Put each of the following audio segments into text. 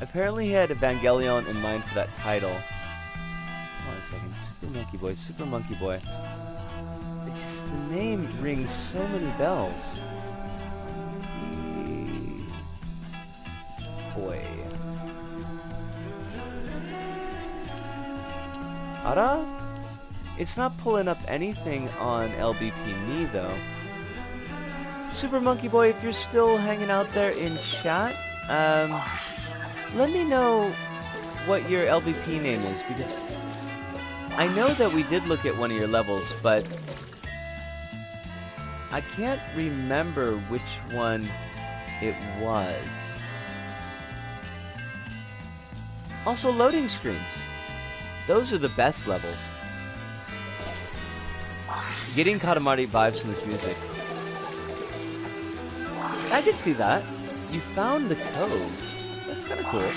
Apparently he had Evangelion in mind for that title. Hold on a second. Super Monkey Boy, Super Monkey Boy. It's just, the name rings so many bells. Boy. Ara? It's not pulling up anything on LBP Me though. Super Monkey Boy, if you're still hanging out there in chat, let me know what your LBP name is, because I know that we did look at one of your levels, but I can't remember which one it was. Also, loading screens. Those are the best levels. Getting Katamari vibes from this music. I did see that. You found the code. That's kind of cool.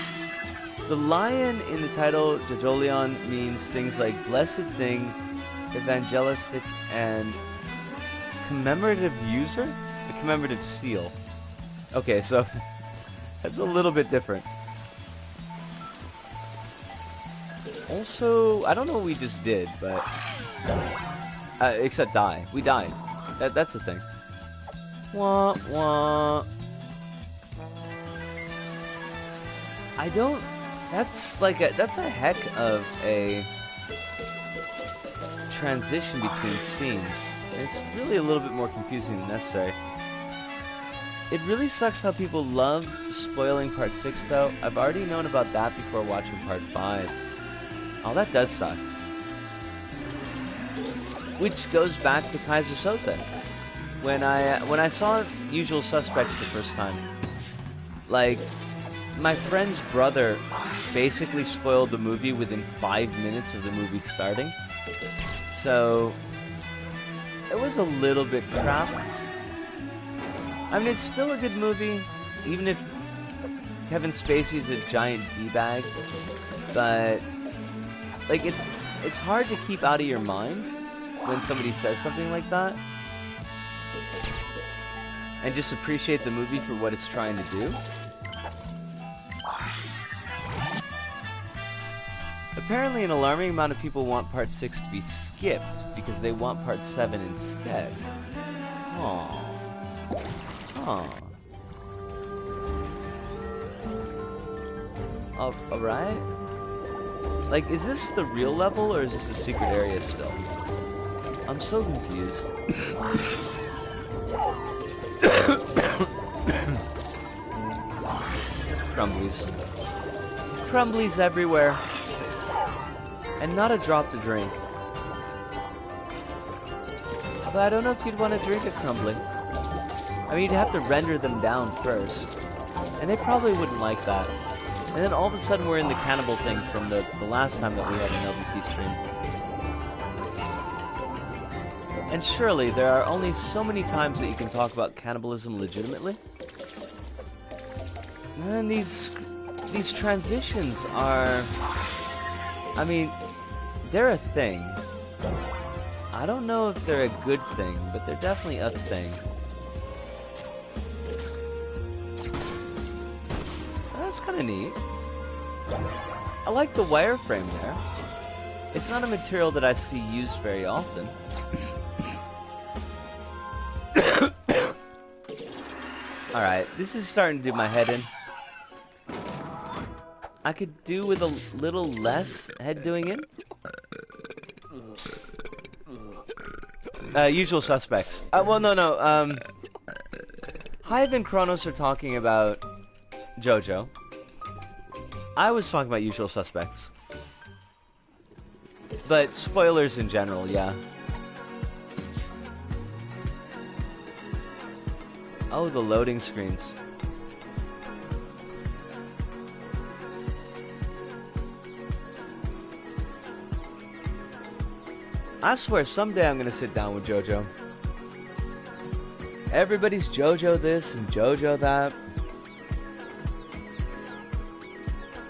The lion in the title, Jojolion, means things like blessed thing, evangelistic, and commemorative user? The commemorative seal. Okay, so that's a little bit different. Also, I don't know what we just did, but... except die. We died. That's the thing. Wah, wah. I don't... That's like a... That's a heck of a... transition between scenes. It's really a little bit more confusing than necessary. It really sucks how people love spoiling Part 6, though. I've already known about that before watching Part 5. Oh, that does suck. Which goes back to Kaiser Soze. When I saw Usual Suspects the first time, like, my friend's brother basically spoiled the movie within 5 minutes of the movie starting. So, it was a little bit crap. I mean, it's still a good movie, even if Kevin Spacey's a giant D-bag, but... like, it's hard to keep out of your mind when somebody says something like that. And just appreciate the movie for what it's trying to do. Apparently an alarming amount of people want Part 6 to be skipped because they want Part 7 instead. Aww. Aww. Alright? Like, is this the real level, or is this a secret area still? I'm so confused. Crumblies. Crumblies everywhere. And not a drop to drink. But I don't know if you'd want to drink a crumbly. I mean, you'd have to render them down first. And they probably wouldn't like that. And then all of a sudden we're in the cannibal thing from the last time that we had an LBP stream. And surely there are only so many times that you can talk about cannibalism legitimately. And these transitions are... I mean, they're a thing. I don't know if they're a good thing, but they're definitely a thing. That's kind of neat. I like the wireframe there. It's not a material that I see used very often. Alright, this is starting to do my head in. I could do with a little less head doing in. Usual Suspects. Well, no. Hive and Kronos are talking about JoJo. I was talking about Usual Suspects. But spoilers in general, yeah. Oh, the loading screens. I swear someday I'm gonna sit down with JoJo. Everybody's JoJo this and JoJo that.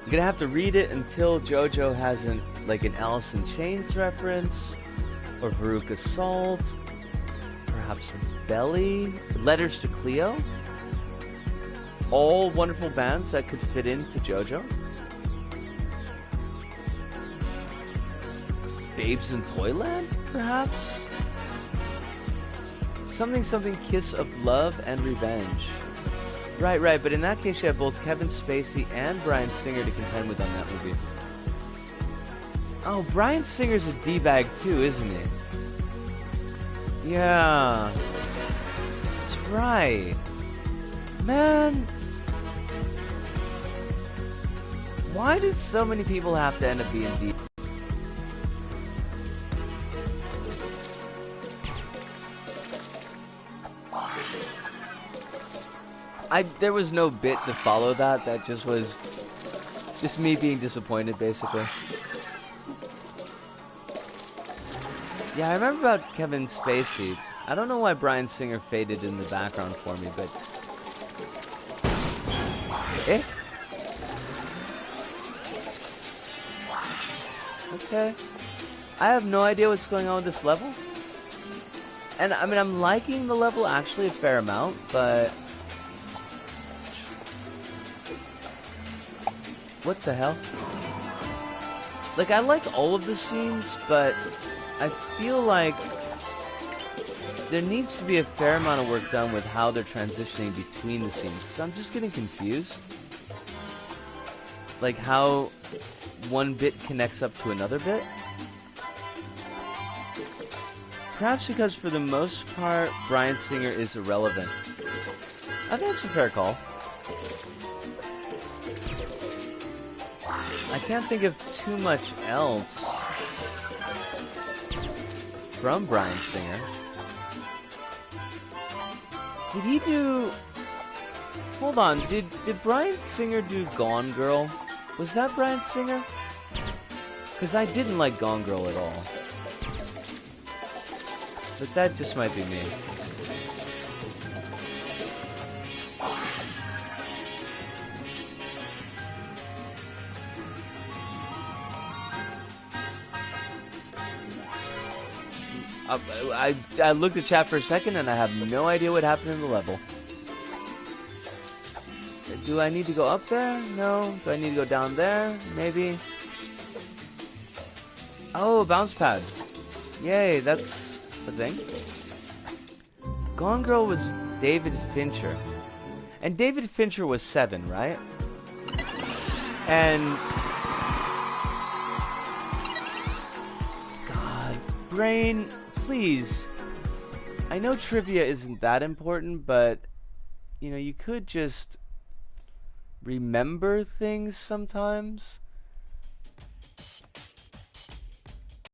I'm gonna have to read it until JoJo hasn't, like, an Alice in Chains reference, or Veruca Salt, perhaps Belly, Letters to Cleo. all wonderful bands that could fit into JoJo. Babes in Toyland, perhaps? Something Kiss of Love and Revenge. Right, but in that case you have both Kevin Spacey and Bryan Singer to contend with on that movie. Oh, Bryan Singer's a D-bag too, isn't he? Yeah. That's right. Man. Why do so many people have to end up being D? There was no bit to follow that. That just was just me being disappointed, basically. Yeah, I remember about Kevin Spacey. I don't know why Bryan Singer faded in the background for me, but... Eh? Okay. I have no idea what's going on with this level. And, I mean, I'm liking the level actually a fair amount, but... What the hell? Like, I like all of the scenes, but I feel like there needs to be a fair amount of work done with how they're transitioning between the scenes. So I'm just getting confused. Like how one bit connects up to another bit. Perhaps because for the most part, Bryan Singer is irrelevant. I think that's a fair call. I can't think of too much else from Bryan Singer. Did he do... Hold on, did Bryan Singer do Gone Girl? Was that Bryan Singer? Because I didn't like Gone Girl at all. But that just might be me. I looked at chat for a second and I have no idea what happened in the level. Do I need to go up there? No. Do I need to go down there? Maybe. Oh, a bounce pad. Yay, that's a thing. Gone Girl was David Fincher. And David Fincher was 7, right? And... God, brain... Please, I know trivia isn't that important, but, you know, you could just remember things sometimes.